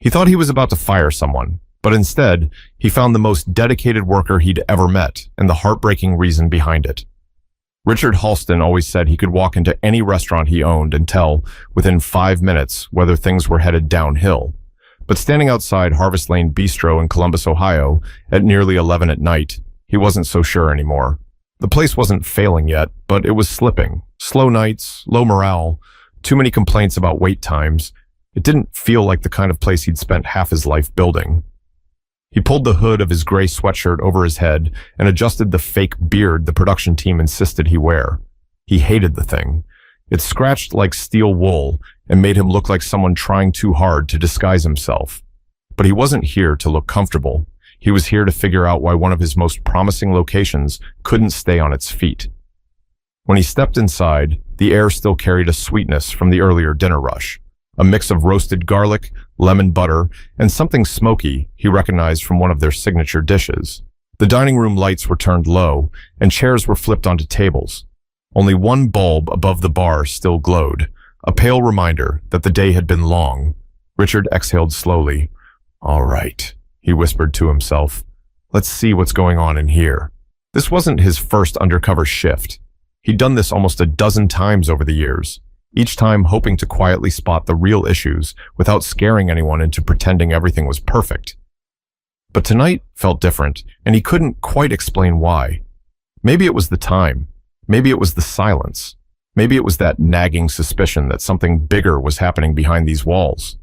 He thought he was about to fire someone, but instead, he found the most dedicated worker he'd ever met and the heartbreaking reason behind it. Richard Halston always said he could walk into any restaurant he owned and tell, within 5 minutes, whether things were headed downhill. But standing outside Harvest Lane Bistro in Columbus, Ohio, at nearly 11 at night, he wasn't so sure anymore. The place wasn't failing yet, but it was slipping. Slow nights, low morale, too many complaints about wait times. It didn't feel like the kind of place he'd spent half his life building. He pulled the hood of his gray sweatshirt over his head and adjusted the fake beard the production team insisted he wear. He hated the thing. It scratched like steel wool and made him look like someone trying too hard to disguise himself. But he wasn't here to look comfortable. He was here to figure out why one of his most promising locations couldn't stay on its feet. When he stepped inside, the air still carried a sweetness from the earlier dinner rush. A mix of roasted garlic, lemon butter, and something smoky he recognized from one of their signature dishes. The dining room lights were turned low, and chairs were flipped onto tables. Only one bulb above the bar still glowed, a pale reminder that the day had been long. Richard exhaled slowly. "All right," he whispered to himself. "Let's see what's going on in here." This wasn't his first undercover shift. He'd done this almost a dozen times over the years, each time hoping to quietly spot the real issues without scaring anyone into pretending everything was perfect. But tonight felt different, and he couldn't quite explain why. Maybe it was the time. Maybe it was the silence. Maybe it was that nagging suspicion that something bigger was happening behind these walls.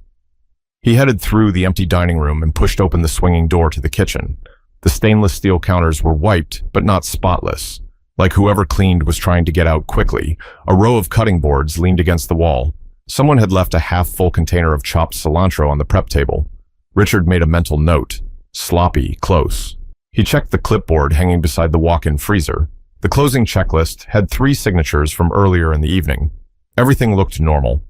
He headed through the empty dining room and pushed open the swinging door to the kitchen. The stainless steel counters were wiped, but not spotless. Like whoever cleaned was trying to get out quickly. A row of cutting boards leaned against the wall. Someone had left a half-full container of chopped cilantro on the prep table. Richard made a mental note. Sloppy, close. He checked the clipboard hanging beside the walk-in freezer. The closing checklist had 3 signatures from earlier in the evening. Everything looked normal.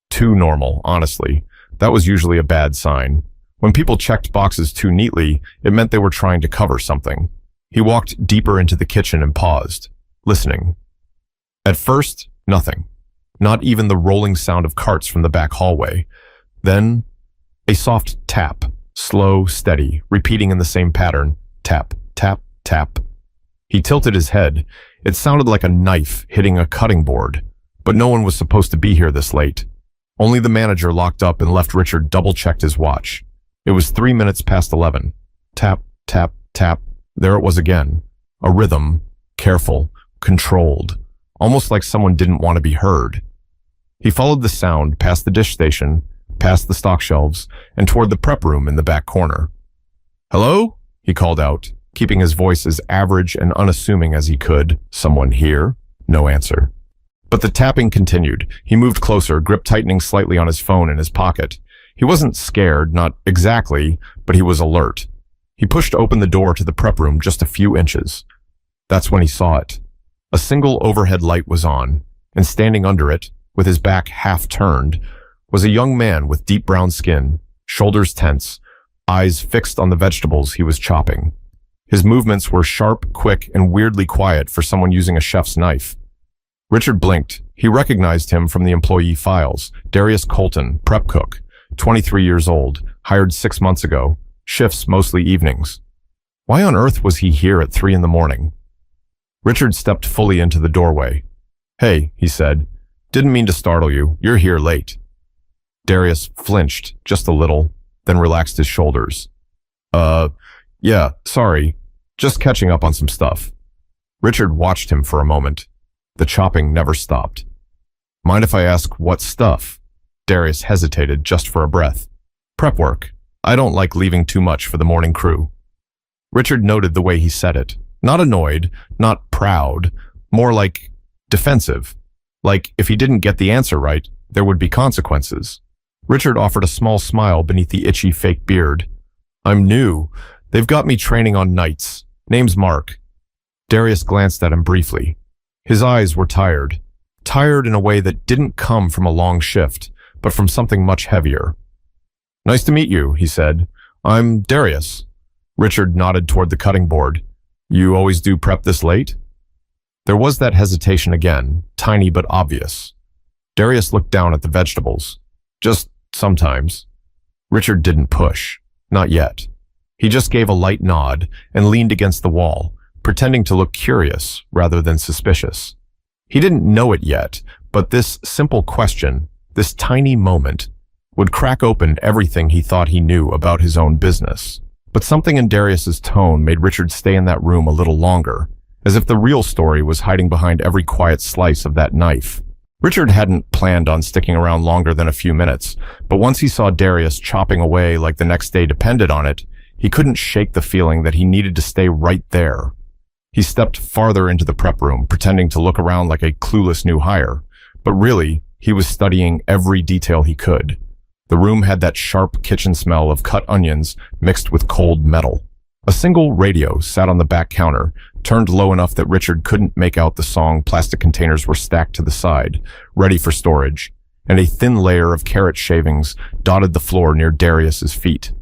Too normal, honestly. That was usually a bad sign. When people checked boxes too neatly, it meant they were trying to cover something. He walked deeper into the kitchen and paused, listening. At first, nothing. Not even the rolling sound of carts from the back hallway. Then, a soft tap, slow, steady, repeating in the same pattern. Tap, tap, tap. He tilted his head. It sounded like a knife hitting a cutting board, but no one was supposed to be here this late. Only the manager locked up and left Richard double-checked his watch. It was 3 minutes past 11. Tap, tap, tap. There it was again. A rhythm, careful, controlled, almost like someone didn't want to be heard. He followed the sound past the dish station, past the stock shelves, and toward the prep room in the back corner. "Hello?" he called out, keeping his voice as average and unassuming as he could. "Someone here?" No answer. But the tapping continued. He moved closer, grip tightening slightly on his phone in his pocket. He wasn't scared, not exactly, but he was alert. He pushed open the door to the prep room just a few inches. That's when he saw it. A single overhead light was on, and standing under it, with his back half turned, was a young man with deep brown skin, shoulders tense, eyes fixed on the vegetables he was chopping. His movements were sharp, quick, and weirdly quiet for someone using a chef's knife. Richard blinked. He recognized him from the employee files. Darius Colton, prep cook, 23 years old, hired 6 months ago, shifts mostly evenings. Why on earth was he here at 3 in the morning? Richard stepped fully into the doorway. "Hey," he said. "Didn't mean to startle you. You're here late." Darius flinched just a little, then relaxed his shoulders. Yeah, sorry. Just catching up on some stuff." Richard watched him for a moment. The chopping never stopped. "Mind if I ask what stuff?" Darius hesitated just for a breath. "Prep work. I don't like leaving too much for the morning crew." Richard noted the way he said it. Not annoyed, not proud, more like defensive. Like if he didn't get the answer right, there would be consequences. Richard offered a small smile beneath the itchy fake beard. "I'm new. They've got me training on nights. Name's Mark." Darius glanced at him briefly. His eyes were tired. Tired in a way that didn't come from a long shift, but from something much heavier. "Nice to meet you," he said. "I'm Darius." Richard nodded toward the cutting board. "You always do prep this late?" There was that hesitation again, tiny but obvious. Darius looked down at the vegetables. "Just sometimes." Richard didn't push. Not yet. He just gave a light nod and leaned against the wall, pretending to look curious rather than suspicious. He didn't know it yet, but this simple question, this tiny moment, would crack open everything he thought he knew about his own business. But something in Darius's tone made Richard stay in that room a little longer, as if the real story was hiding behind every quiet slice of that knife. Richard hadn't planned on sticking around longer than a few minutes, but once he saw Darius chopping away like the next day depended on it, he couldn't shake the feeling that he needed to stay right there. He stepped farther into the prep room, pretending to look around like a clueless new hire, but really, he was studying every detail he could. The room had that sharp kitchen smell of cut onions mixed with cold metal. A single radio sat on the back counter, turned low enough that Richard couldn't make out the song. Plastic containers were stacked to the side, ready for storage, and a thin layer of carrot shavings dotted the floor near Darius's feet.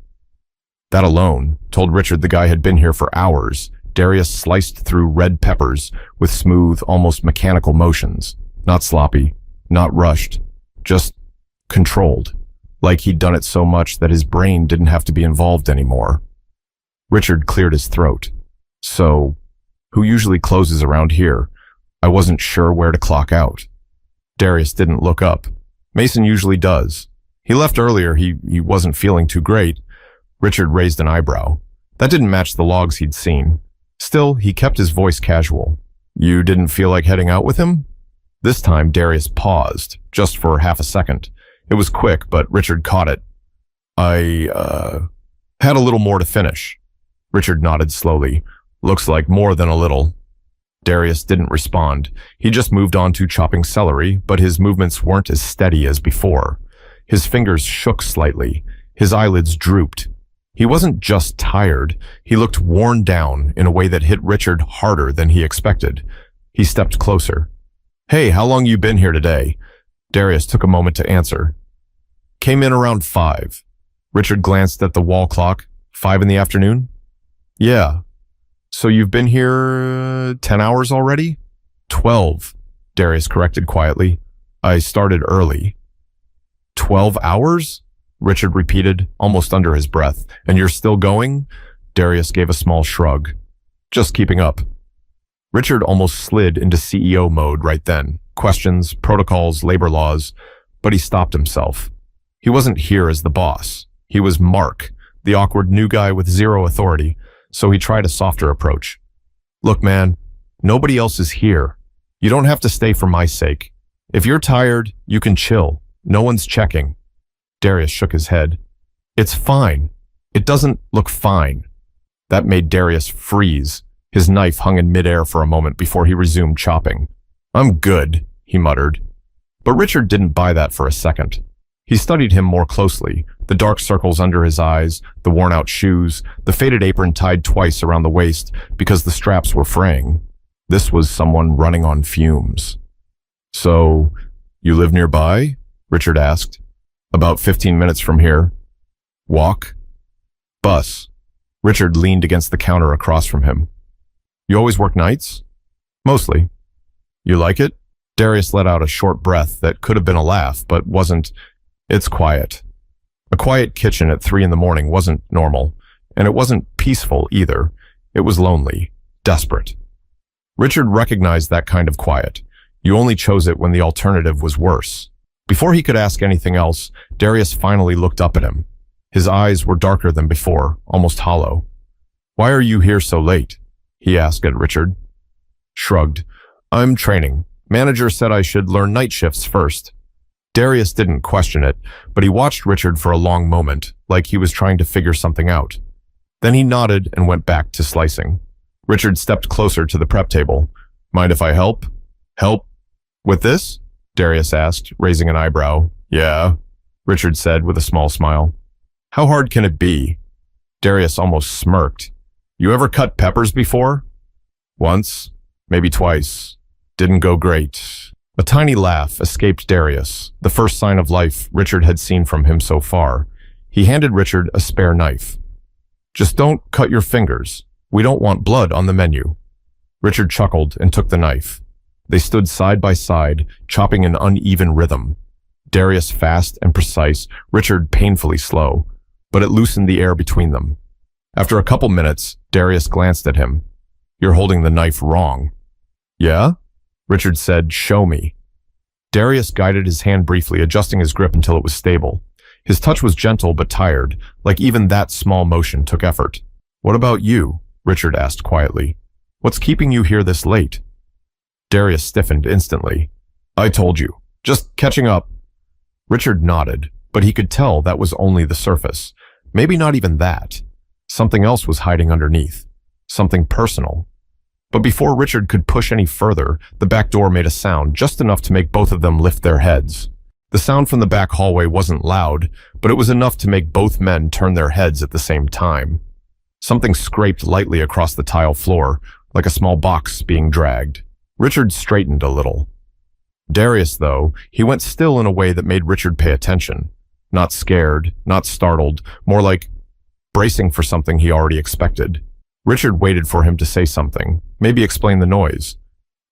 That alone told Richard the guy had been here for hours. Darius sliced through red peppers with smooth, almost mechanical motions. Not sloppy, not rushed, just controlled. Like he'd done it so much that his brain didn't have to be involved anymore. Richard cleared his throat. So, who usually closes around here? I wasn't sure where to clock out. Darius didn't look up. Mason usually does. He left earlier. He wasn't feeling too great. Richard raised an eyebrow. That didn't match the logs he'd seen. Still, he kept his voice casual. You didn't feel like heading out with him? This time, Darius paused, just for half a second. It was quick, but Richard caught it. I had a little more to finish. Richard nodded slowly. Looks like more than a little. Darius didn't respond. He just moved on to chopping celery, but his movements weren't as steady as before. His fingers shook slightly. His eyelids drooped. He wasn't just tired. He looked worn down in a way that hit Richard harder than he expected. He stepped closer. Hey, how long you been here today? Darius took a moment to answer. Came in around 5. Richard glanced at the wall clock. 5 in the afternoon? Yeah. So you've been here 10 hours already? 12, Darius corrected quietly. I started early. 12 hours? Richard repeated, almost under his breath. And you're still going? Darius gave a small shrug. Just keeping up. Richard almost slid into CEO mode right then. Questions, protocols, labor laws. But he stopped himself. He wasn't here as the boss. He was Mark, the awkward new guy with zero authority. So he tried a softer approach. Look, man, nobody else is here. You don't have to stay for my sake. If you're tired, you can chill. No one's checking. Darius shook his head. It's fine. It doesn't look fine. That made Darius freeze. His knife hung in midair for a moment before he resumed chopping. I'm good, he muttered. But Richard didn't buy that for a second. He studied him more closely, the dark circles under his eyes, the worn-out shoes, the faded apron tied twice around the waist because the straps were fraying. This was someone running on fumes. So, you live nearby? Richard asked. About 15 minutes from here. Walk? Bus. Richard leaned against the counter across from him. You always work nights? Mostly. You like it? Darius let out a short breath that could have been a laugh, but wasn't. It's quiet. A quiet kitchen at 3 in the morning wasn't normal, and it wasn't peaceful either. It was lonely, desperate. Richard recognized that kind of quiet. You only chose it when the alternative was worse. Before he could ask anything else, Darius finally looked up at him. His eyes were darker than before, almost hollow. Why are you here so late? He asked at Richard. Shrugged. I'm training. Manager said I should learn night shifts first. Darius didn't question it, but he watched Richard for a long moment, like he was trying to figure something out. Then he nodded and went back to slicing. Richard stepped closer to the prep table. Mind if I help? Help? With this? Darius asked, raising an eyebrow. Yeah, Richard said with a small smile. How hard can it be? Darius almost smirked. You ever cut peppers before? Once, maybe twice. Didn't go great. A tiny laugh escaped Darius, the first sign of life Richard had seen from him so far. He handed Richard a spare knife. Just don't cut your fingers. We don't want blood on the menu. Richard chuckled and took the knife. They stood side by side, chopping in uneven rhythm. Darius fast and precise, Richard painfully slow. but it loosened the air between them. After a couple minutes, Darius glanced at him. "You're holding the knife wrong." "Yeah?" Richard said, "Show me." Darius guided his hand briefly, adjusting his grip until it was stable. His touch was gentle but tired, like even that small motion took effort. "What about you?" Richard asked quietly. "What's keeping you here this late?" Darius stiffened instantly. "I told you. Just catching up." Richard nodded, but he could tell that was only the surface. Maybe not even that. Something else was hiding underneath. Something personal. But before Richard could push any further, the back door made a sound just enough to make both of them lift their heads. The sound from the back hallway wasn't loud, but it was enough to make both men turn their heads at the same time. Something scraped lightly across the tile floor, like a small box being dragged. Richard straightened a little. Darius, though, he went still in a way that made Richard pay attention. Not scared, not startled, more like bracing for something he already expected. Richard waited for him to say something, maybe explain the noise.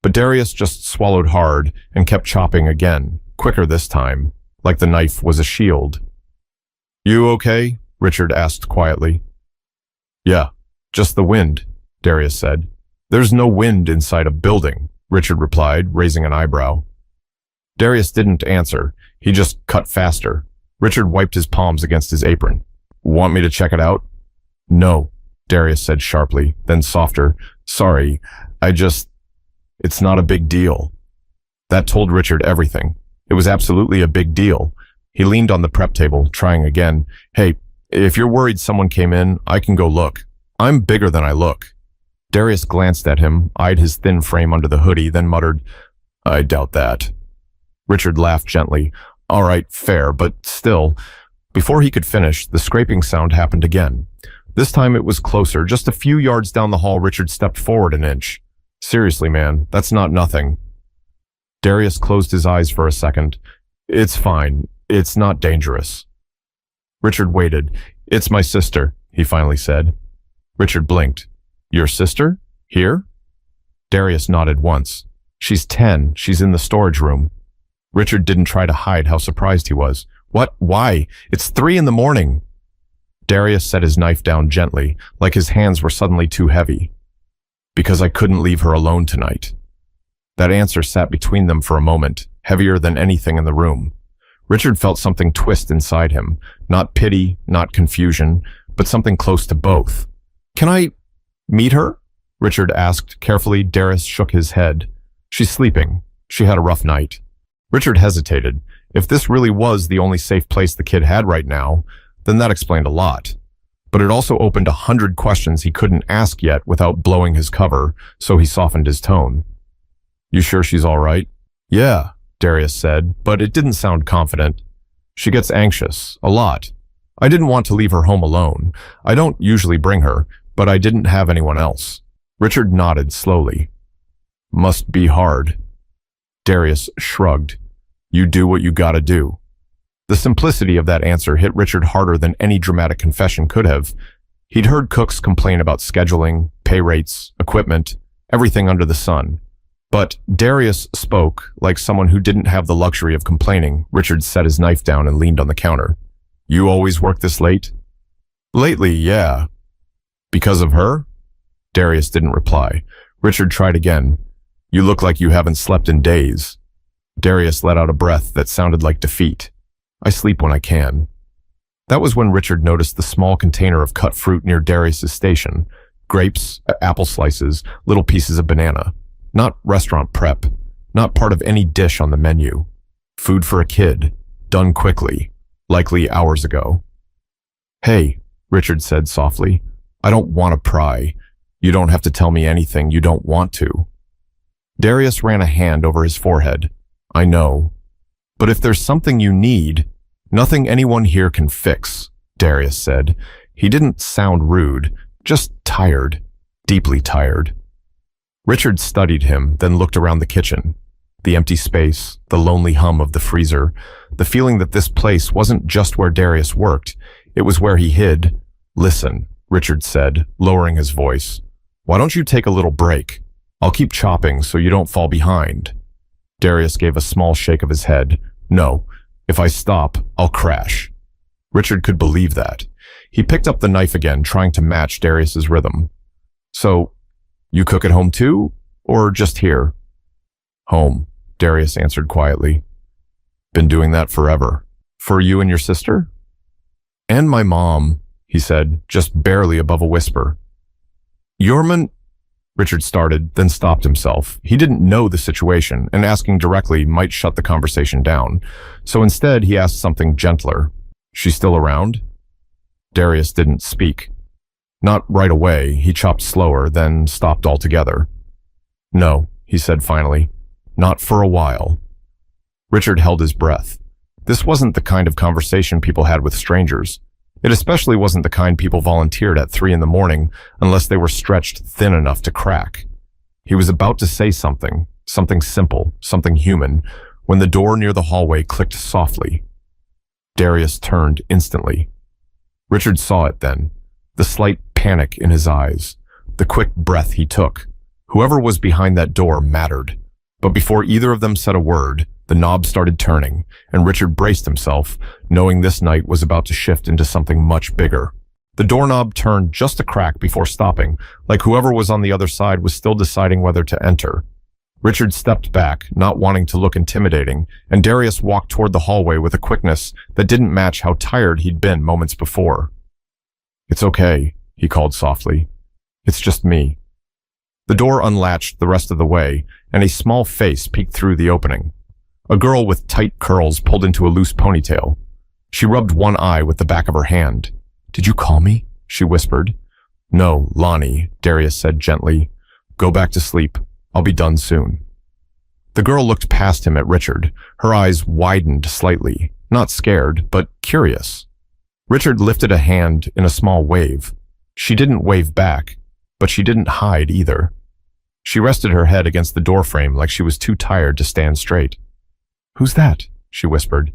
But Darius just swallowed hard and kept chopping again, quicker this time, like the knife was a shield. "You okay?" Richard asked quietly. "Yeah, just the wind," Darius said. "There's no wind inside a building," Richard replied, raising an eyebrow. Darius didn't answer. He just cut faster. Richard wiped his palms against his apron. "Want me to check it out?" "No," Darius said sharply, then softer. "Sorry, it's not a big deal." That told Richard everything. It was absolutely a big deal. He leaned on the prep table, trying again. "Hey, if you're worried someone came in, I can go look. I'm bigger than I look." Darius glanced at him, eyed his thin frame under the hoodie, then muttered, "I doubt that." Richard laughed gently. "All right, fair, but still." Before he could finish, the scraping sound happened again. This time it was closer. Just a few yards down the hall, Richard stepped forward an inch. "Seriously, man, that's not nothing." Darius closed his eyes for a second. "It's fine. It's not dangerous." Richard waited. "It's my sister," he finally said. Richard blinked. "Your sister? Here?" Darius nodded once. "She's 10. She's in the storage room." Richard didn't try to hide how surprised he was. "What? Why? It's 3 in the morning." Darius set his knife down gently, like his hands were suddenly too heavy. "Because I couldn't leave her alone tonight." That answer sat between them for a moment, heavier than anything in the room. Richard felt something twist inside him, not pity, not confusion, but something close to both. "Can I meet her?" Richard asked carefully. Darius shook his head. "She's sleeping. She had a rough night." Richard hesitated. If this really was the only safe place the kid had right now, then that explained a lot. But it also opened 100 questions he couldn't ask yet without blowing his cover, so he softened his tone. "You sure she's all right?" "Yeah," Darius said, but it didn't sound confident. "She gets anxious, a lot. I didn't want to leave her home alone. I don't usually bring her, but I didn't have anyone else." Richard nodded slowly. "Must be hard." Darius shrugged. "You do what you gotta do." The simplicity of that answer hit Richard harder than any dramatic confession could have. He'd heard cooks complain about scheduling, pay rates, equipment, everything under the sun. But Darius spoke like someone who didn't have the luxury of complaining. Richard set his knife down and leaned on the counter. "You always work this late?" "Lately, yeah." "Because of her?" Darius didn't reply. Richard tried again. "You look like you haven't slept in days." Darius let out a breath that sounded like defeat. "I sleep when I can." That was when Richard noticed the small container of cut fruit near Darius's station. Grapes, apple slices, little pieces of banana. Not restaurant prep. Not part of any dish on the menu. Food for a kid. Done quickly. Likely hours ago. "Hey," Richard said softly. "I don't want to pry. You don't have to tell me anything you don't want to." Darius ran a hand over his forehead. "I know. But if there's something you need, nothing anyone here can fix," Darius said. He didn't sound rude, just tired, deeply tired. Richard studied him, then looked around the kitchen. The empty space, the lonely hum of the freezer, the feeling that this place wasn't just where Darius worked, it was where he hid. "Listen," Richard said, lowering his voice. "Why don't you take a little break? I'll keep chopping so you don't fall behind." Darius gave a small shake of his head. "No, if I stop, I'll crash." Richard could believe that. He picked up the knife again, trying to match Darius's rhythm. So, you cook at home too, or just here? Home, Darius answered quietly. Been doing that forever. For you and your sister? And my mom, he said, just barely above a whisper. Yorman, Richard started, then stopped himself. He didn't know the situation, and asking directly might shut the conversation down. So instead, he asked something gentler. She's still around? Darius didn't speak. Not right away, he chopped slower, then stopped altogether. No, he said finally. Not for a while. Richard held his breath. This wasn't the kind of conversation people had with strangers. It especially wasn't the kind people volunteered at 3 a.m. unless they were stretched thin enough to crack. He was about to say something simple, something human, when the door near the hallway clicked softly. Darius turned instantly. Richard saw it then, the slight panic in his eyes, the quick breath he took. Whoever was behind that door mattered. But before either of them said a word, the knob started turning, and Richard braced himself, knowing this night was about to shift into something much bigger. The doorknob turned just a crack before stopping, like whoever was on the other side was still deciding whether to enter. Richard stepped back, not wanting to look intimidating, and Darius walked toward the hallway with a quickness that didn't match how tired he'd been moments before. It's okay, he called softly. It's just me. The door unlatched the rest of the way, and a small face peeked through the opening. A girl with tight curls pulled into a loose ponytail. She rubbed one eye with the back of her hand. Did you call me? She whispered. No, Lonnie, Darius said gently. Go back to sleep. I'll be done soon. The girl looked past him at Richard. Her eyes widened slightly, not scared, but curious. Richard lifted a hand in a small wave. She didn't wave back, but she didn't hide either. She rested her head against the doorframe like she was too tired to stand straight. Who's that? She whispered.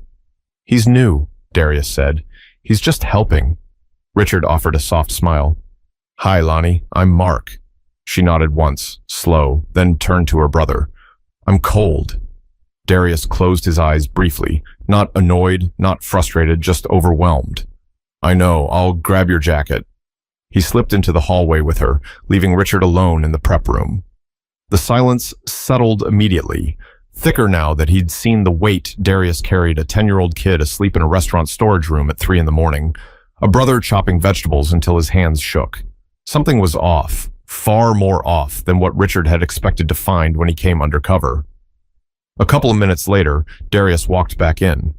He's new, Darius said. He's just helping. Richard offered a soft smile. Hi, Lonnie. I'm Mark. She nodded once, slow, then turned to her brother. I'm cold. Darius closed his eyes briefly, not annoyed, not frustrated, just overwhelmed. I know. I'll grab your jacket. He slipped into the hallway with her, leaving Richard alone in the prep room. The silence settled immediately, thicker now that he'd seen the weight Darius carried a 10-year-old kid asleep in a restaurant storage room at 3 a.m, a brother chopping vegetables until his hands shook. Something was off, far more off than what Richard had expected to find when he came undercover. A couple of minutes later, Darius walked back in.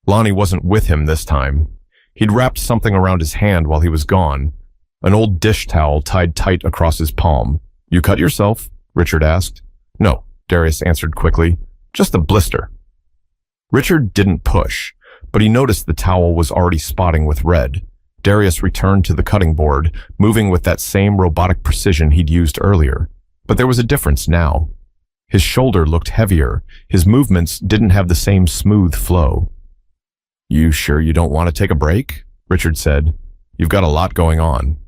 Lonnie wasn't with him this time. He'd wrapped something around his hand while he was gone, an old dish towel tied tight across his palm. You cut yourself? Richard asked. No, Darius answered quickly. Just a blister. Richard didn't push, but he noticed the towel was already spotting with red. Darius returned to the cutting board, moving with that same robotic precision he'd used earlier. But there was a difference now. His shoulder looked heavier. His movements didn't have the same smooth flow. You sure you don't want to take a break? Richard said. You've got a lot going on.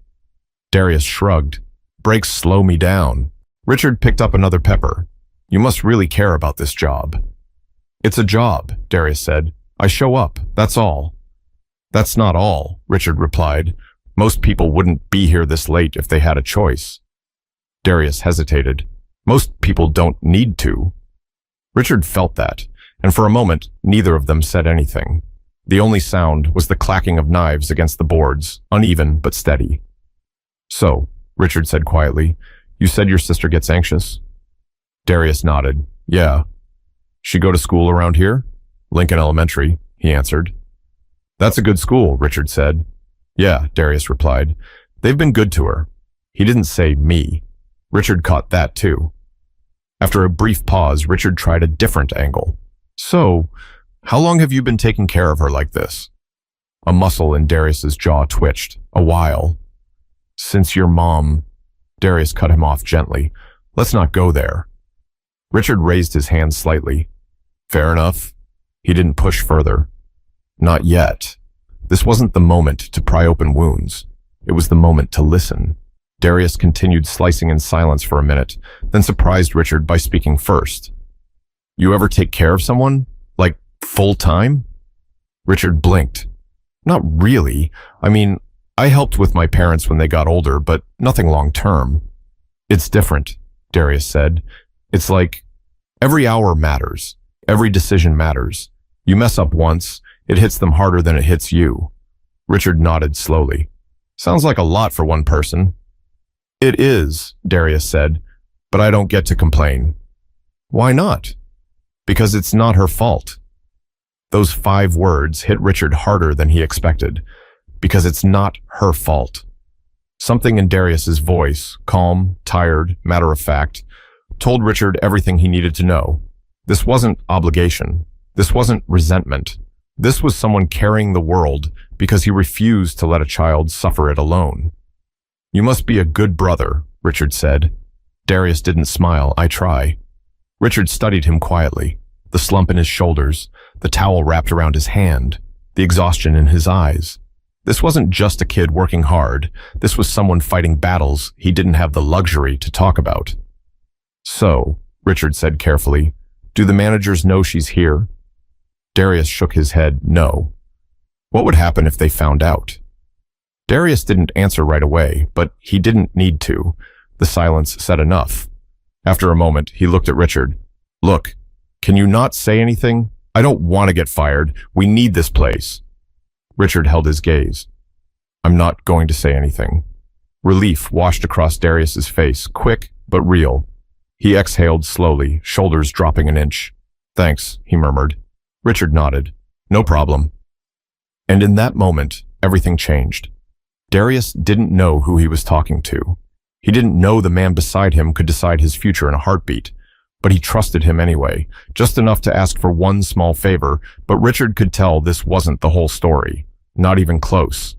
Darius shrugged. Breaks slow me down. Richard picked up another pepper. You must really care about this job. It's a job, Darius said. I show up, that's all. That's not all, Richard replied. Most people wouldn't be here this late if they had a choice. Darius hesitated. Most people don't need to. Richard felt that, and for a moment, neither of them said anything. The only sound was the clacking of knives against the boards, uneven but steady. So, Richard said quietly, you said your sister gets anxious? Darius nodded. Yeah. She go to school around here? Lincoln Elementary, he answered. That's a good school, Richard said. Yeah, Darius replied. They've been good to her. He didn't say me. Richard caught that too. After a brief pause, Richard tried a different angle. So, how long have you been taking care of her like this? A muscle in Darius's jaw twitched. A while. Since your mom... Darius cut him off gently. Let's not go there. Richard raised his hand slightly. Fair enough. He didn't push further. Not yet. This wasn't the moment to pry open wounds. It was the moment to listen. Darius continued slicing in silence for a minute, then surprised Richard by speaking first. You ever take care of someone? Like, full time? Richard blinked. Not really. I mean, I helped with my parents when they got older, but nothing long term. It's different, Darius said. It's like every hour matters. Every decision matters. You mess up once, it hits them harder than it hits you. Richard nodded slowly. Sounds like a lot for one person. It is, Darius said, but I don't get to complain. Why not? Because it's not her fault. Those 5 words hit Richard harder than he expected. Because it's not her fault. Something in Darius's voice, calm, tired, matter-of-fact, told Richard everything he needed to know. This wasn't obligation. This wasn't resentment. This was someone carrying the world because he refused to let a child suffer it alone. You must be a good brother, Richard said. Darius didn't smile. I try. Richard studied him quietly, the slump in his shoulders, the towel wrapped around his hand, the exhaustion in his eyes. This wasn't just a kid working hard. This was someone fighting battles he didn't have the luxury to talk about. So, Richard said carefully, do the managers know she's here? Darius shook his head, no. What would happen if they found out? Darius didn't answer right away, but he didn't need to. The silence said enough. After a moment, he looked at Richard. Look, can you not say anything? I don't want to get fired. We need this place. Richard held his gaze. I'm not going to say anything. Relief washed across Darius's face, quick but real. He exhaled slowly, shoulders dropping an inch. Thanks, he murmured. Richard nodded. No problem. And in that moment, everything changed. Darius didn't know who he was talking to. He didn't know the man beside him could decide his future in a heartbeat, but he trusted him anyway, just enough to ask for one small favor, but Richard could tell this wasn't the whole story, not even close.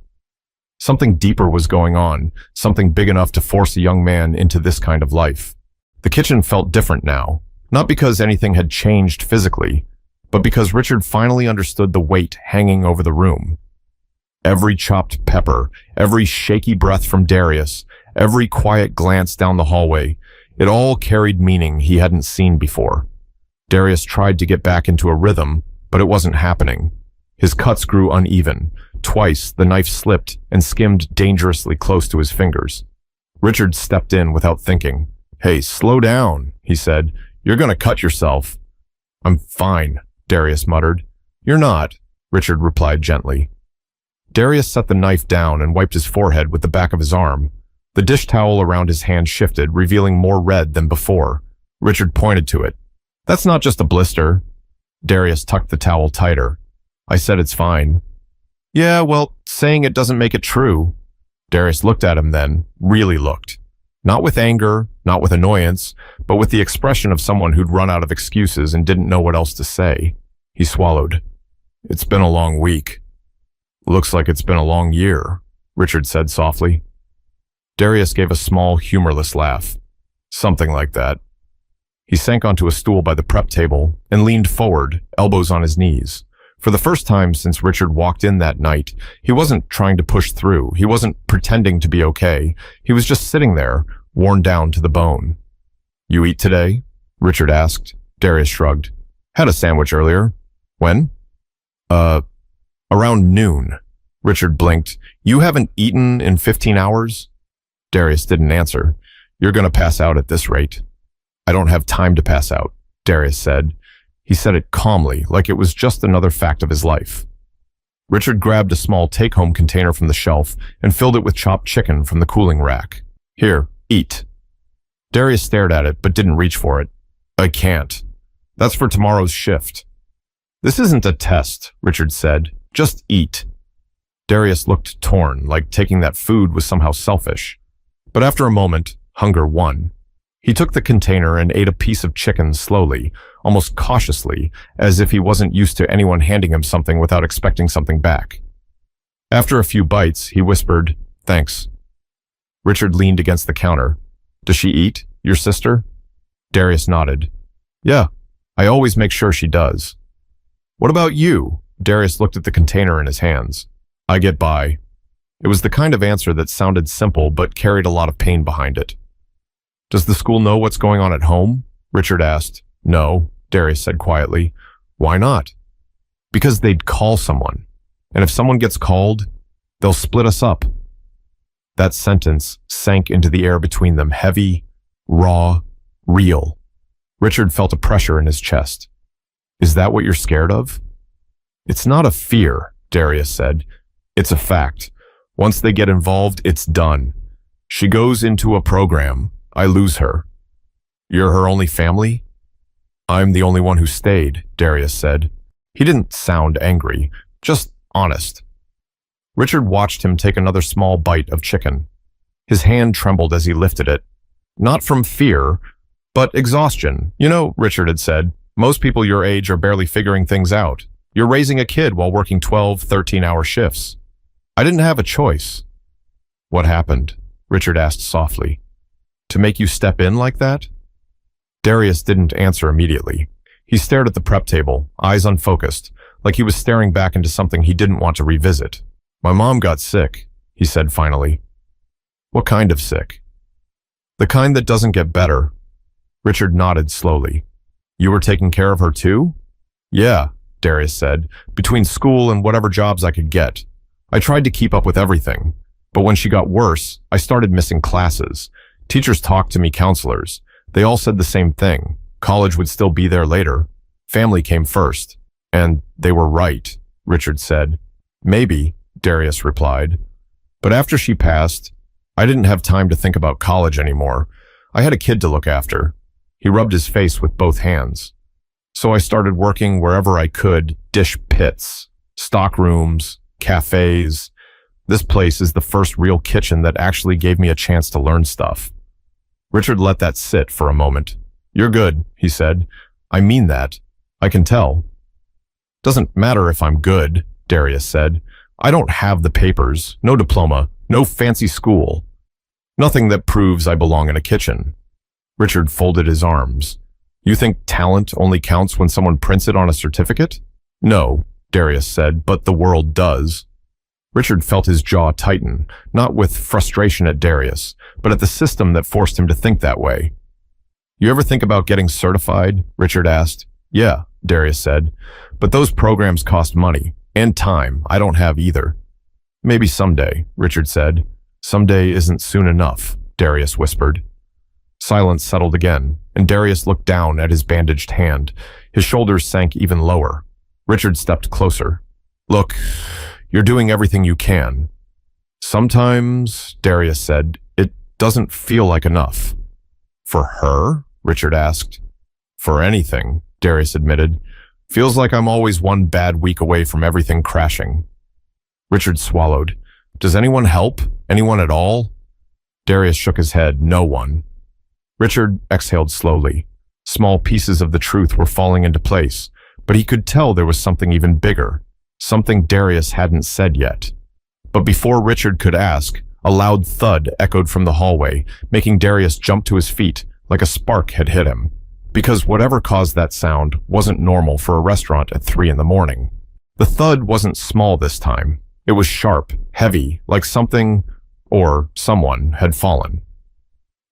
Something deeper was going on, something big enough to force a young man into this kind of life. The kitchen felt different now, not because anything had changed physically, but because Richard finally understood the weight hanging over the room. Every chopped pepper, every shaky breath from Darius, every quiet glance down the hallway, it all carried meaning he hadn't seen before. Darius tried to get back into a rhythm, but it wasn't happening. His cuts grew uneven. Twice, the knife slipped and skimmed dangerously close to his fingers. Richard stepped in without thinking. Hey, slow down, he said. You're going to cut yourself. I'm fine, Darius muttered. You're not, Richard replied gently. Darius set the knife down and wiped his forehead with the back of his arm. The dish towel around his hand shifted, revealing more red than before. Richard pointed to it. That's not just a blister. Darius tucked the towel tighter. I said it's fine. Yeah, well, saying it doesn't make it true. Darius looked at him then, really looked. Not with anger, not with annoyance, but with the expression of someone who'd run out of excuses and didn't know what else to say. He swallowed. It's been a long week. Looks like it's been a long year, Richard said softly. Darius gave a small, humorless laugh. Something like that. He sank onto a stool by the prep table and leaned forward, elbows on his knees. For the first time since Richard walked in that night, he wasn't trying to push through. He wasn't pretending to be okay. He was just sitting there, worn down to the bone. You eat today? Richard asked. Darius shrugged. Had a sandwich earlier. When? Around noon. Richard blinked. You haven't eaten in 15 hours? Darius didn't answer. You're going to pass out at this rate. I don't have time to pass out, Darius said. He said it calmly, like it was just another fact of his life. Richard grabbed a small take-home container from the shelf and filled it with chopped chicken from the cooling rack. Here, eat. Darius stared at it, but didn't reach for it. I can't. That's for tomorrow's shift. This isn't a test, Richard said. Just eat. Darius looked torn, like taking that food was somehow selfish. But after a moment, hunger won. He took the container and ate a piece of chicken slowly, almost cautiously, as if he wasn't used to anyone handing him something without expecting something back. After a few bites, he whispered, Thanks. Richard leaned against the counter. Does she eat, your sister? Darius nodded. Yeah, I always make sure she does. What about you? Darius looked at the container in his hands. I get by. It was the kind of answer that sounded simple but carried a lot of pain behind it. Does the school know what's going on at home? Richard asked. No, Darius said quietly. Why not? Because they'd call someone. And if someone gets called, they'll split us up. That sentence sank into the air between them, heavy, raw, real. Richard felt a pressure in his chest. Is that what you're scared of? It's not a fear, Darius said. It's a fact. Once they get involved, it's done. She goes into a program. I lose her. You're her only family? I'm the only one who stayed, Darius said. He didn't sound angry, just honest. Richard watched him take another small bite of chicken. His hand trembled as he lifted it. Not from fear, but exhaustion. You know, Richard had said, most people your age are barely figuring things out. You're raising a kid while working 12, 13-hour shifts. I didn't have a choice. What happened? Richard asked softly. To make you step in like that? Darius didn't answer immediately. He stared at the prep table, eyes unfocused, like he was staring back into something he didn't want to revisit. My mom got sick, he said finally. What kind of sick? The kind that doesn't get better. Richard nodded slowly. You were taking care of her too? Yeah, Darius said, between school and whatever jobs I could get. I tried to keep up with everything, but when she got worse, I started missing classes. Teachers talked to me, counselors. They all said the same thing. College would still be there later. Family came first. And they were right, Richard said. Maybe, Darius replied. But after she passed, I didn't have time to think about college anymore. I had a kid to look after. He rubbed his face with both hands. So I started working wherever I could, dish pits, stock rooms, cafes. This place is the first real kitchen that actually gave me a chance to learn stuff. Richard let that sit for a moment. You're good, he said. I mean that. I can tell. Doesn't matter if I'm good, Darius said. I don't have the papers, no diploma, no fancy school. Nothing that proves I belong in a kitchen. Richard folded his arms. You think talent only counts when someone prints it on a certificate? No, Darius said, but the world does. Richard felt his jaw tighten, not with frustration at Darius, but at the system that forced him to think that way. You ever think about getting certified? Richard asked. Yeah, Darius said, but those programs cost money and time. I don't have either. Maybe someday, Richard said. Someday isn't soon enough, Darius whispered. Silence settled again, and Darius looked down at his bandaged hand. His shoulders sank even lower. Richard stepped closer. Look, you're doing everything you can. Sometimes, Darius said, it doesn't feel like enough. For her? Richard asked. For anything, Darius admitted. Feels like I'm always one bad week away from everything crashing. Richard swallowed. Does anyone help? Anyone at all? Darius shook his head. No one. Richard exhaled slowly. Small pieces of the truth were falling into place, but he could tell there was something even bigger, something Darius hadn't said yet. But before Richard could ask, a loud thud echoed from the hallway, making Darius jump to his feet like a spark had hit him. Because whatever caused that sound wasn't normal for a restaurant at 3 a.m. The thud wasn't small this time. It was sharp, heavy, like something or someone had fallen.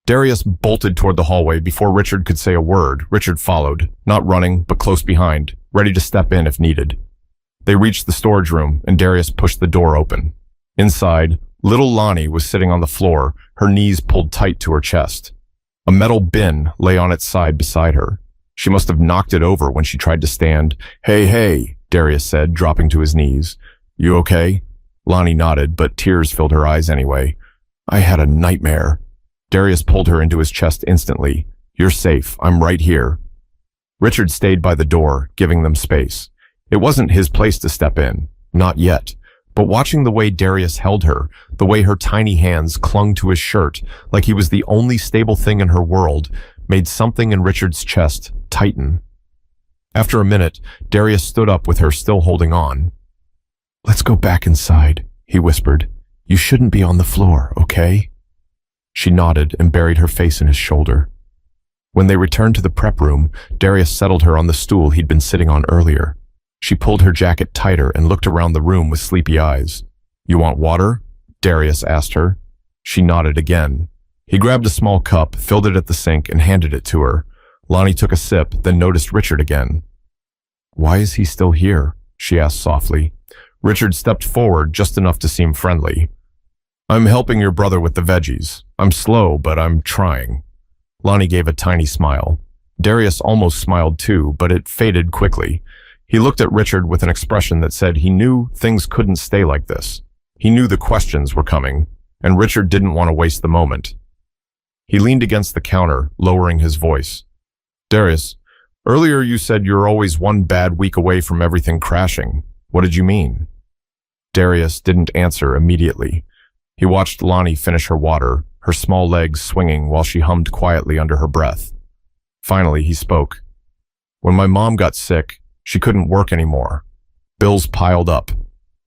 Darius bolted toward the hallway before Richard could say a word. Richard followed, not running, but close behind, ready to step in if needed. They reached the storage room, and Darius pushed the door open. Inside, little Lonnie was sitting on the floor, her knees pulled tight to her chest. A metal bin lay on its side beside her. She must have knocked it over when she tried to stand. Hey, Darius said, dropping to his knees. You okay? Lonnie nodded, but tears filled her eyes anyway. I had a nightmare. Darius pulled her into his chest instantly. You're safe. I'm right here. Richard stayed by the door, giving them space. It wasn't his place to step in. Not yet. But watching the way Darius held her, the way her tiny hands clung to his shirt like he was the only stable thing in her world, made something in Richard's chest tighten. After a minute, Darius stood up with her still holding on. Let's go back inside, he whispered. You shouldn't be on the floor, okay? She nodded and buried her face in his shoulder. When they returned to the prep room, Darius settled her on the stool he'd been sitting on earlier. She pulled her jacket tighter and looked around the room with sleepy eyes. You want water? Darius asked her. She nodded again. He grabbed a small cup, filled it at the sink, and handed it to her. Lonnie took a sip, then noticed Richard again. Why is he still here? She asked softly. Richard stepped forward just enough to seem friendly. I'm helping your brother with the veggies. I'm slow, but I'm trying. Lonnie gave a tiny smile. Darius almost smiled too, but it faded quickly. He looked at Richard with an expression that said he knew things couldn't stay like this. He knew the questions were coming, and Richard didn't want to waste the moment. He leaned against the counter, lowering his voice. Darius, earlier you said you're always one bad week away from everything crashing. What did you mean? Darius didn't answer immediately. He watched Lonnie finish her water, her small legs swinging while she hummed quietly under her breath. Finally, he spoke. When my mom got sick, she couldn't work anymore. Bills piled up.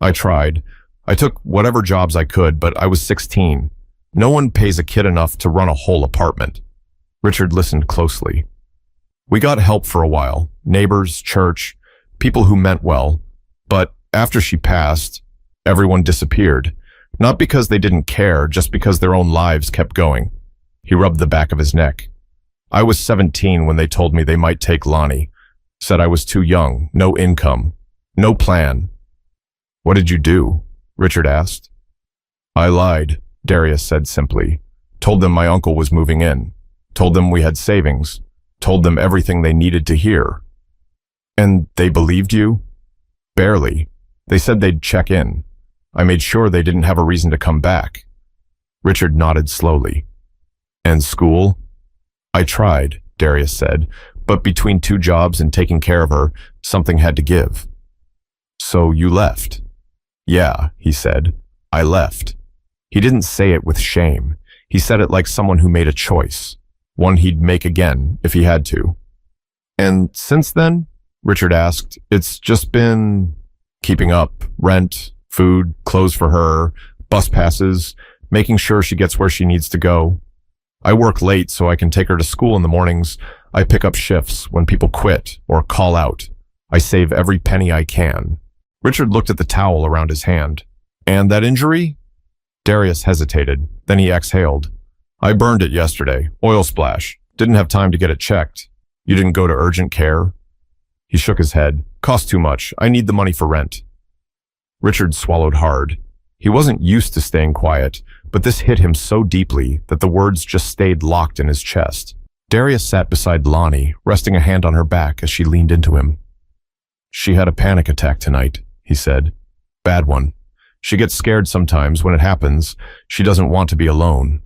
I tried. I took whatever jobs I could, but I was 16. No one pays a kid enough to run a whole apartment. Richard listened closely. We got help for a while, neighbors, church, people who meant well. But after she passed, everyone disappeared. Not because they didn't care, just because their own lives kept going. He rubbed the back of his neck. I was 17 when they told me they might take Lonnie. Said I was too young, no income, no plan. What did you do? Richard asked. I lied, Darius said simply. Told them my uncle was moving in. Told them we had savings. Told them everything they needed to hear. And they believed you? Barely. They said they'd check in. I made sure they didn't have a reason to come back. Richard nodded slowly. And school? I tried, Darius said, but between two jobs and taking care of her, something had to give. So you left? Yeah, he said. I left. He didn't say it with shame. He said it like someone who made a choice, one he'd make again if he had to. And since then? Richard asked. It's just been keeping up, rent, food, clothes for her, bus passes, making sure she gets where she needs to go. I work late so I can take her to school in the mornings. I pick up shifts when people quit or call out. I save every penny I can. Richard looked at the towel around his hand. And that injury? Darius hesitated. Then he exhaled. I burned it yesterday. Oil splash. Didn't have time to get it checked. You didn't go to urgent care? He shook his head. Cost too much. I need the money for rent. Richard swallowed hard. He wasn't used to staying quiet, but this hit him so deeply that the words just stayed locked in his chest. Darius sat beside Lonnie, resting a hand on her back as she leaned into him. She had a panic attack tonight, he said. Bad one. She gets scared sometimes when it happens. She doesn't want to be alone.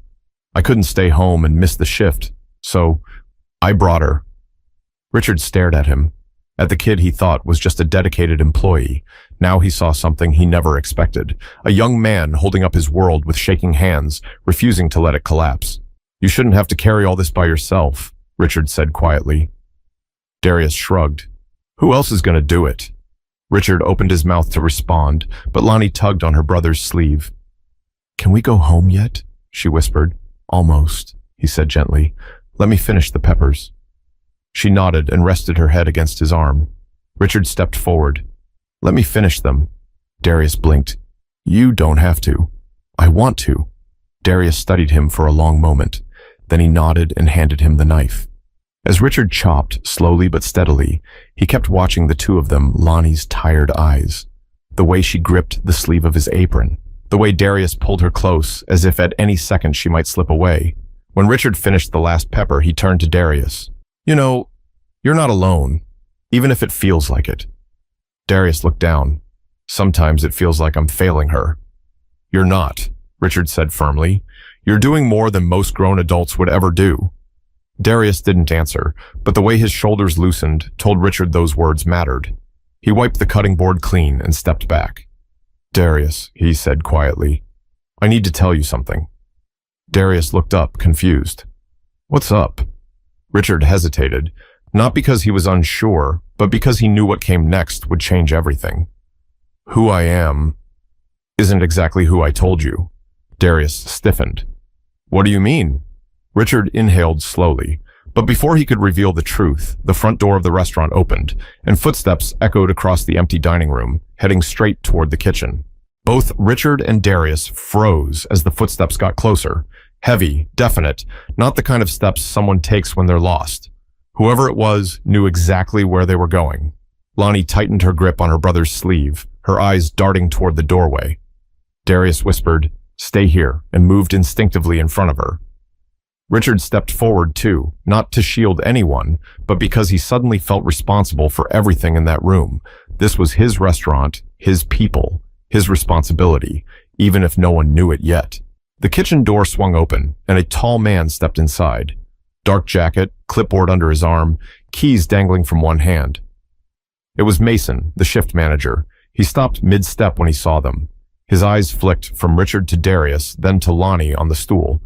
I couldn't stay home and miss the shift, so I brought her. Richard stared at him, at the kid he thought was just a dedicated employee. Now he saw something he never expected, a young man holding up his world with shaking hands, refusing to let it collapse. You shouldn't have to carry all this by yourself, Richard said quietly. Darius shrugged. Who else is going to do it? Richard opened his mouth to respond, but Lonnie tugged on her brother's sleeve. Can we go home yet? She whispered. Almost, he said gently. Let me finish the peppers. She nodded and rested her head against his arm. Richard stepped forward. Let me finish them. Darius blinked. You don't have to. I want to. Darius studied him for a long moment. Then he nodded and handed him the knife. As Richard chopped, slowly but steadily, he kept watching the two of them, Lonnie's tired eyes. The way she gripped the sleeve of his apron. The way Darius pulled her close, as if at any second she might slip away. When Richard finished the last pepper, he turned to Darius. You know, you're not alone, even if it feels like it. Darius looked down. Sometimes it feels like I'm failing her. You're not, Richard said firmly. You're doing more than most grown adults would ever do. Darius didn't answer, but the way his shoulders loosened told Richard those words mattered. He wiped the cutting board clean and stepped back. Darius, he said quietly, I need to tell you something. Darius looked up, confused. What's up? Richard hesitated, not because he was unsure, but because he knew what came next would change everything. Who I am isn't exactly who I told you. Darius stiffened. What do you mean? Richard inhaled slowly, but before he could reveal the truth, the front door of the restaurant opened, and footsteps echoed across the empty dining room, heading straight toward the kitchen. Both Richard and Darius froze as the footsteps got closer, heavy, definite, not the kind of steps someone takes when they're lost. Whoever it was knew exactly where they were going. Lonnie tightened her grip on her brother's sleeve, her eyes darting toward the doorway. Darius whispered, "Stay here," and moved instinctively in front of her. Richard stepped forward too, not to shield anyone, but because he suddenly felt responsible for everything in that room. This was his restaurant, his people, his responsibility, even if no one knew it yet. The kitchen door swung open, and a tall man stepped inside. Dark jacket, clipboard under his arm, keys dangling from one hand. It was Mason, the shift manager. He stopped mid-step when he saw them. His eyes flicked from Richard to Darius, then to Lonnie on the stool.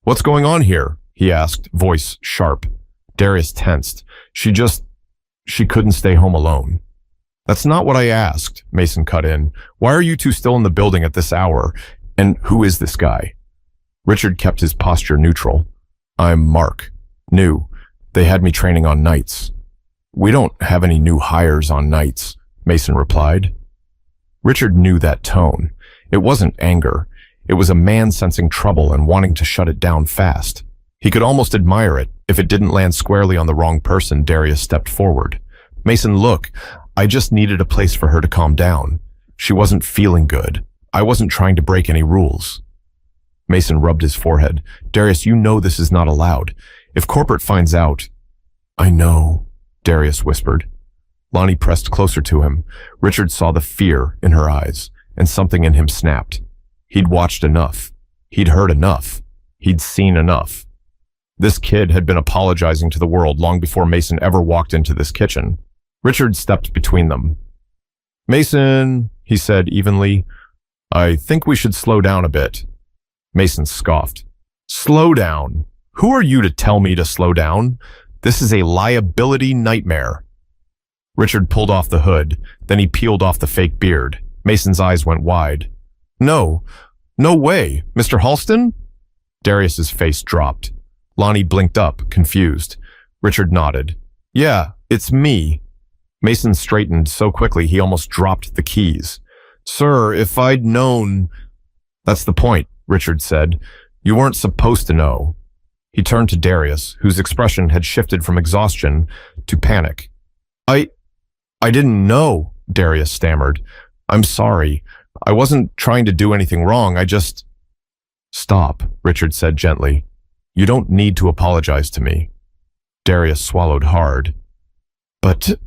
"What's going on here?" he asked, voice sharp. Darius tensed. She couldn't stay home alone. "That's not what I asked," Mason cut in. "Why are you two still in the building at this hour? And who is this guy?" Richard kept his posture neutral. "I'm Mark. New. They had me training on nights." "We don't have any new hires on nights," Mason replied. Richard knew that tone. It wasn't anger. It was a man sensing trouble and wanting to shut it down fast. He could almost admire it. If it didn't land squarely on the wrong person, Darius stepped forward. "Mason, look, I just needed a place for her to calm down. She wasn't feeling good. I wasn't trying to break any rules." Mason rubbed his forehead. "Darius, you know this is not allowed. If corporate finds out—" "I know," Darius whispered. Lonnie pressed closer to him. Richard saw the fear in her eyes, and something in him snapped. He'd watched enough. He'd heard enough. He'd seen enough. This kid had been apologizing to the world long before Mason ever walked into this kitchen. Richard stepped between them. "Mason," he said evenly, "I think we should slow down a bit." Mason scoffed. "Slow down? Who are you to tell me to slow down? This is a liability nightmare." Richard pulled off the hood, then he peeled off the fake beard. Mason's eyes went wide. No way, Mr. Halston?" Darius's face dropped. Lonnie blinked up, confused. Richard nodded. "Yeah, it's me." Mason straightened so quickly he almost dropped the keys. "Sir, if I'd known—" "That's the point," Richard said. "You weren't supposed to know." He turned to Darius, whose expression had shifted from exhaustion to panic. I didn't know," Darius stammered. "I'm sorry. I wasn't trying to do anything wrong. I just—" "Stop," Richard said gently. "You don't need to apologize to me." Darius swallowed hard. "But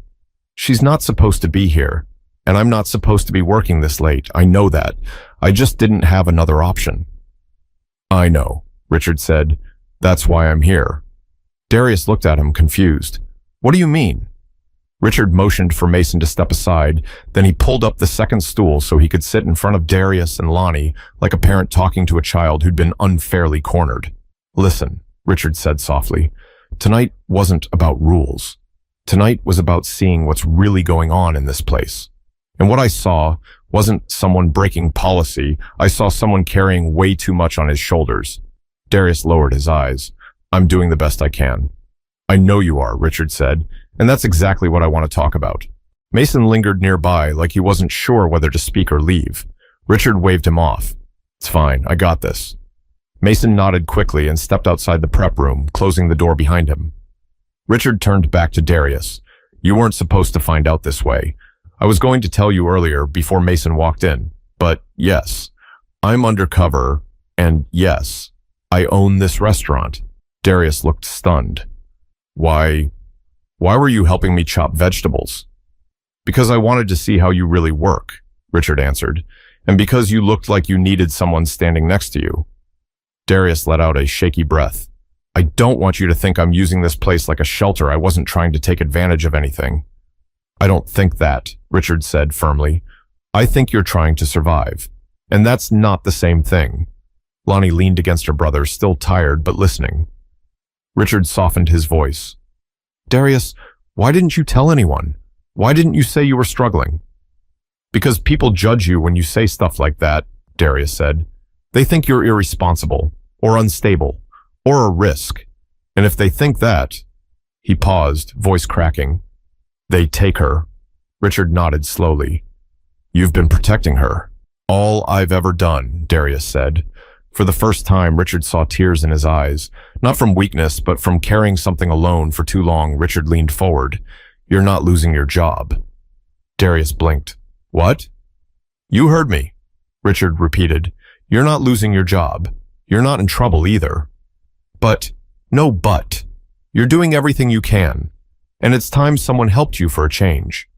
she's not supposed to be here, and I'm not supposed to be working this late. I know that. I just didn't have another option." "I know," Richard said. "That's why I'm here." Darius looked at him, confused. "What do you mean?" Richard motioned for Mason to step aside, then he pulled up the second stool so he could sit in front of Darius and Lonnie like a parent talking to a child who'd been unfairly cornered. "Listen," Richard said softly, "tonight wasn't about rules. Tonight was about seeing what's really going on in this place. And what I saw wasn't someone breaking policy. I saw someone carrying way too much on his shoulders." Darius lowered his eyes. "I'm doing the best I can." "I know you are," Richard said, "and that's exactly what I want to talk about." Mason lingered nearby like he wasn't sure whether to speak or leave. Richard waved him off. "It's fine, I got this." Mason nodded quickly and stepped outside the prep room, closing the door behind him. Richard turned back to Darius. "You weren't supposed to find out this way. I was going to tell you earlier before Mason walked in, but yes, I'm undercover, and yes, I own this restaurant." Darius looked stunned. Why were you helping me chop vegetables?" "Because I wanted to see how you really work," Richard answered, "and because you looked like you needed someone standing next to you." Darius let out a shaky breath. "I don't want you to think I'm using this place like a shelter. I wasn't trying to take advantage of anything." "I don't think that," Richard said firmly. "I think you're trying to survive. And that's not the same thing." Lonnie leaned against her brother, still tired but listening. Richard softened his voice. "Darius, why didn't you tell anyone? Why didn't you say you were struggling?" "Because people judge you when you say stuff like that," Darius said. "They think you're irresponsible, or unstable, or a risk. And if they think that—" He paused, voice cracking. "They take her." Richard nodded slowly. "You've been protecting her." "All I've ever done," Darius said. For the first time, Richard saw tears in his eyes. Not from weakness, but from carrying something alone for too long. Richard leaned forward. "You're not losing your job." Darius blinked. "What?" You heard me, Richard repeated. You're not losing your job. You're not in trouble either. But. You're doing everything you can. And it's time someone helped you for a change.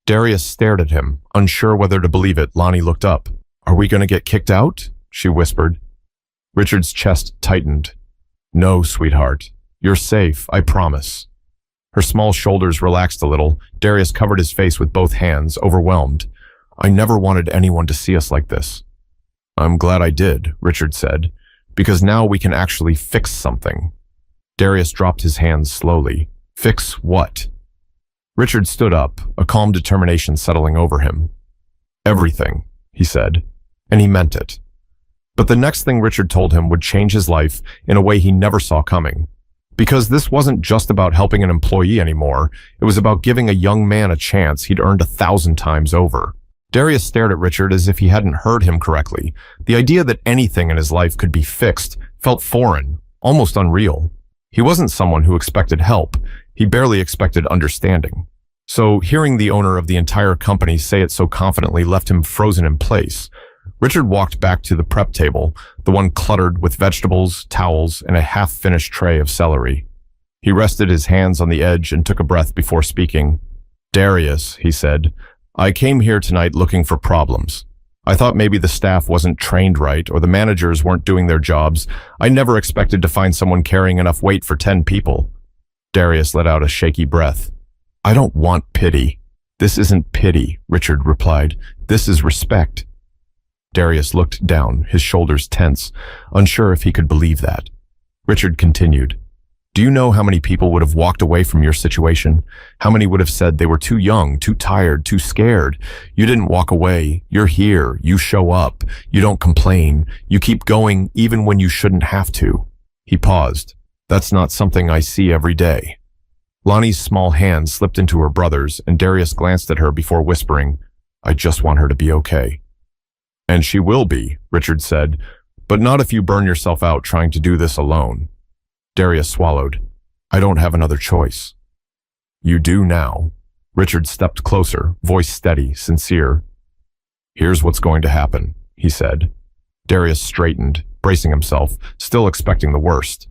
Darius stared at him, unsure whether to believe it. Lonnie looked up. Are we going to get kicked out? She whispered. Richard's chest tightened. No, sweetheart. You're safe, I promise. Her small shoulders relaxed a little. Darius covered his face with both hands, overwhelmed. I never wanted anyone to see us like this. I'm glad I did, Richard said, because now we can actually fix something. Darius dropped his hands slowly. Fix what? Richard stood up, a calm determination settling over him. Everything, he said, and he meant it. But the next thing Richard told him would change his life in a way he never saw coming. Because this wasn't just about helping an employee anymore, it was about giving a young man a chance he'd earned 1,000 times over. Darius stared at Richard as if he hadn't heard him correctly. The idea that anything in his life could be fixed felt foreign, almost unreal. He wasn't someone who expected help. He barely expected understanding. So hearing the owner of the entire company say it so confidently left him frozen in place. Richard walked back to the prep table, the one cluttered with vegetables, towels, and a half-finished tray of celery. He rested his hands on the edge and took a breath before speaking. Darius, he said, I came here tonight looking for problems. I thought maybe the staff wasn't trained right or the managers weren't doing their jobs. I never expected to find someone carrying enough weight for 10 people. Darius let out a shaky breath. I don't want pity. This isn't pity, Richard replied. This is respect. Darius looked down, his shoulders tense, unsure if he could believe that. Richard continued. Do you know how many people would have walked away from your situation? How many would have said they were too young, too tired, too scared? You didn't walk away. You're here. You show up. You don't complain. You keep going even when you shouldn't have to. He paused. That's not something I see every day. Lonnie's small hand slipped into her brother's, and Darius glanced at her before whispering, I just want her to be okay. And she will be, Richard said, but not if you burn yourself out trying to do this alone. Darius swallowed. I don't have another choice. You do now. Richard stepped closer, voice steady, sincere. Here's what's going to happen, he said. Darius straightened, bracing himself, still expecting the worst.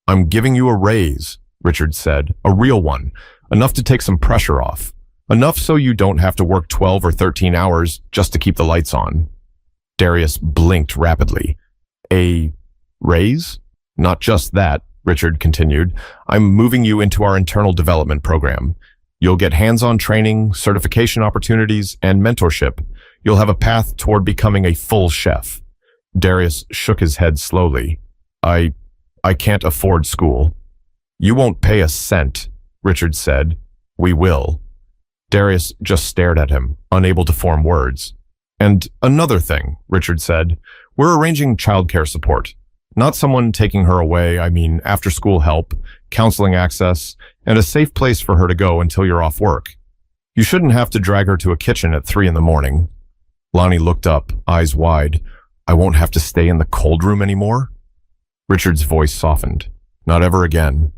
I'm giving you a raise, Richard said, a real one, enough to take some pressure off, enough so you don't have to work 12 or 13 hours just to keep the lights on. Darius blinked rapidly. A raise? Not just that, Richard continued. I'm moving you into our internal development program. You'll get hands-on training, certification opportunities, and mentorship. You'll have a path toward becoming a full chef. Darius shook his head slowly. I can't afford school. You won't pay a cent, Richard said. We will. Darius just stared at him, unable to form words. And another thing, Richard said, we're arranging childcare support. Not someone taking her away, I mean after-school help, counseling access, and a safe place for her to go until you're off work. You shouldn't have to drag her to a kitchen at 3 a.m. Lonnie looked up, eyes wide. I won't have to stay in the cold room anymore? Richard's voice softened. Not ever again.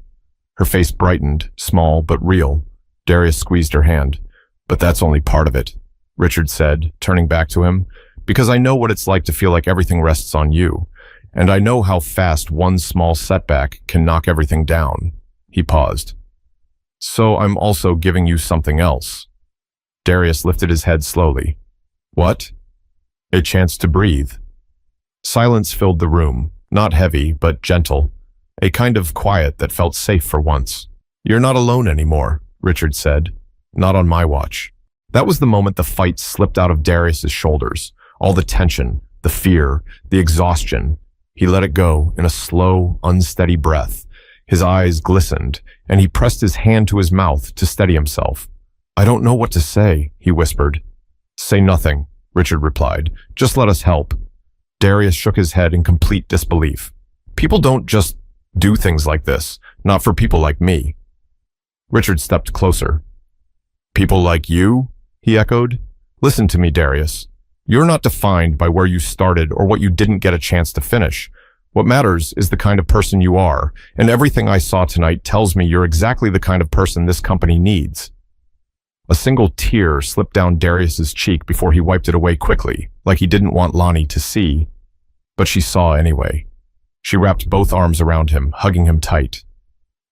Her face brightened, small but real. Darius squeezed her hand. But that's only part of it, Richard said, turning back to him, because I know what it's like to feel like everything rests on you. And I know how fast one small setback can knock everything down. He paused. So I'm also giving you something else. Darius lifted his head slowly. What? A chance to breathe. Silence filled the room, not heavy, but gentle. A kind of quiet that felt safe for once. You're not alone anymore, Richard said. Not on my watch. That was the moment the fight slipped out of Darius's shoulders. All the tension, the fear, the exhaustion. He let it go in a slow, unsteady breath. His eyes glistened, and he pressed his hand to his mouth to steady himself. I don't know what to say, he whispered. Say nothing, Richard replied. Just let us help. Darius shook his head in complete disbelief. People don't just do things like this, not for people like me. Richard stepped closer. People like you? He echoed. Listen to me, Darius. You're not defined by where you started or what you didn't get a chance to finish. What matters is the kind of person you are, and everything I saw tonight tells me you're exactly the kind of person this company needs. A single tear slipped down Darius's cheek before he wiped it away quickly, like he didn't want Lonnie to see. But she saw anyway. She wrapped both arms around him, hugging him tight.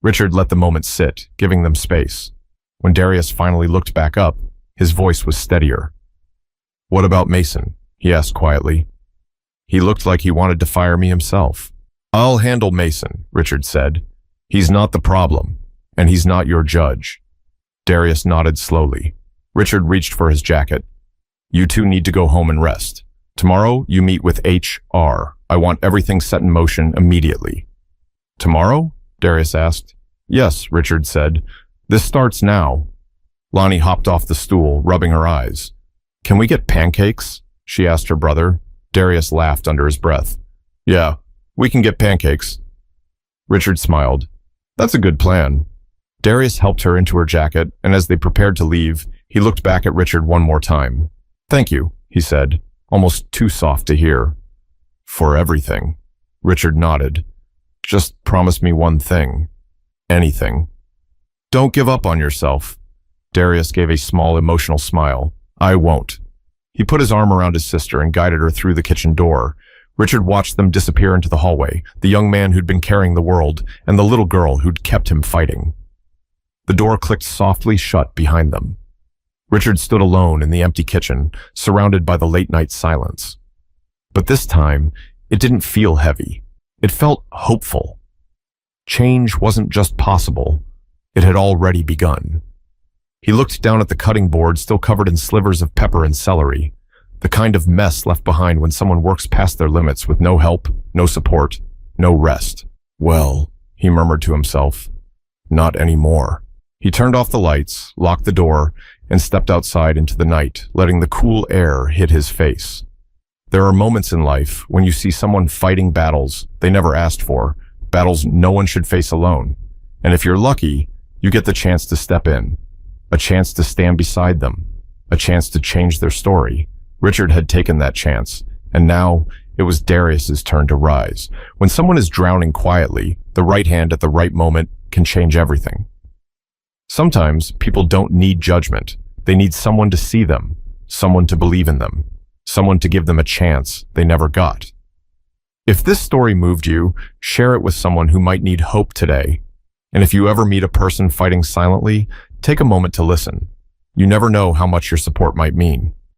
Richard let the moment sit, giving them space. When Darius finally looked back up, his voice was steadier. "What about Mason?" he asked quietly. "He looked like he wanted to fire me himself." "I'll handle Mason," Richard said. "He's not the problem, and he's not your judge." Darius nodded slowly. Richard reached for his jacket. "You two need to go home and rest. Tomorrow, you meet with HR. I want everything set in motion immediately." "Tomorrow?" Darius asked. "Yes," Richard said. "This starts now." Lonnie hopped off the stool, rubbing her eyes. "Can we get pancakes?" she asked her brother. Darius laughed under his breath. "Yeah, we can get pancakes." Richard smiled. "That's a good plan." Darius helped her into her jacket, and as they prepared to leave, he looked back at Richard one more time. "Thank you," he said, almost too soft to hear. "For everything." Richard nodded. "Just promise me one thing. Anything. Don't give up on yourself." Darius gave a small emotional smile. "I won't." He put his arm around his sister and guided her through the kitchen door. Richard watched them disappear into the hallway, the young man who'd been carrying the world, and the little girl who'd kept him fighting. The door clicked softly shut behind them. Richard stood alone in the empty kitchen, surrounded by the late-night silence. But this time, it didn't feel heavy. It felt hopeful. Change wasn't just possible, it had already begun. He looked down at the cutting board still covered in slivers of pepper and celery, the kind of mess left behind when someone works past their limits with no help, no support, no rest. "Well," he murmured to himself, "not anymore." He turned off the lights, locked the door, and stepped outside into the night, letting the cool air hit his face. There are moments in life when you see someone fighting battles they never asked for, battles no one should face alone. And if you're lucky, you get the chance to step in, a chance to stand beside them, a chance to change their story. Richard had taken that chance, and now it was Darius's turn to rise. When someone is drowning quietly, the right hand at the right moment can change everything. Sometimes people don't need judgment. They need someone to see them, someone to believe in them, someone to give them a chance they never got. If this story moved you, share it with someone who might need hope today. And if you ever meet a person fighting silently, take a moment to listen. You never know how much your support might mean.